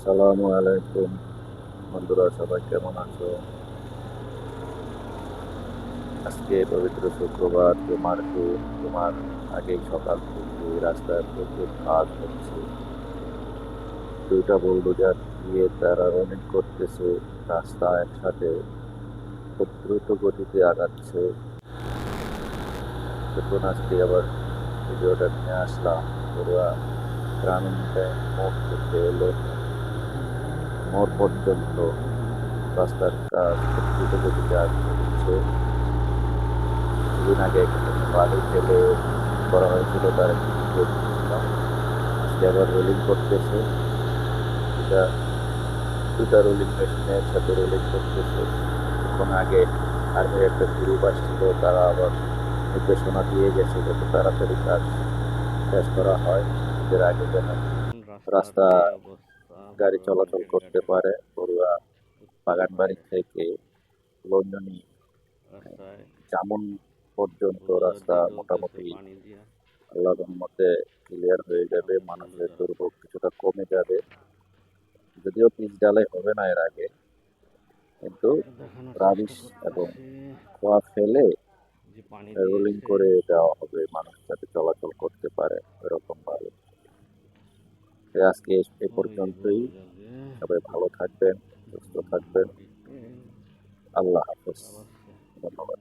আসসালামু আলাইকুম বন্ধুরা, সবাই কেমন আছো? আজকে পবিত্র শুক্রবার, জুমার দিন। জুমার আগেই সকাল থেকে রাস্তায় প্রচুর কাজ হচ্ছে। দুইটা বুলডোজার দিয়ে তারা রানিং করতেছে, রাস্তা একসাথে খুব দ্রুত গতিতে আগাচ্ছে। দেখুন, আজকে আবার ভিডিওটা নিয়ে আসলাম। ওরা গ্রামীণ ব্যাংক মোড় থেকে মোড় পর্যন্ত রাস্তার কাজ খুব দ্রুত গতিতে হচ্ছে। কিছুদিন আগে এখানে বালু ফেলে করা হয়েছিল, তার একটি ভিডিও দিয়েছিলাম। আজকে আবার রোলিং করতেছে। এটা দুটা রোলিং মেশিনে একসাথে রোলিং করতেছে। কিছুক্ষণ আগে আর্মির একটা গ্রুপ আসছিল, তারা আবার নির্দেশনা দিয়ে গেছে যত তাড়াতাড়ি কাজ শেষ করা হয়, এর আগে যেন রাস্তার রাস্তা যে অবস্থা, গাড়ি বড় চলাচল মাঠের করতে ঘাটে পারে। বড়ুয়া বুঝতেই বাগানবাড়ি পারতেছেন। থেকে লন্ডনী রাস্তায় জামুন পর্যন্ত বুলডোজার রাস্তা দিয়ে চলতেছে মোটামুটি পানি দিয়া, আল্লাহর রহমতে ক্লিয়ার হয়ে যাবে, আবার মানুষের বুলডোজার দুর্ভোগ আসতেছে। কিছুটা কমে যাবে। যদিও পিচ ঢালাই হবে না এর আগে, কিন্তু দেখানোর চেষ্টা রাবিশ এবং করতেছি খোয়া ফেলে যে পানি রোলিং দিয়েছে। করে দেওয়া হবে, মানুষ যাতে চলাচল করতে পারে এরকম ভাবে। আজকে এ ওই যে পর্যন্তই। বুলডোজার দিয়ে সবাই ভালো থাকবেন, সুস্থ থাকবেন। মাটিতে আল্লাহ হাফেজ। আবার ধন্যবাদ।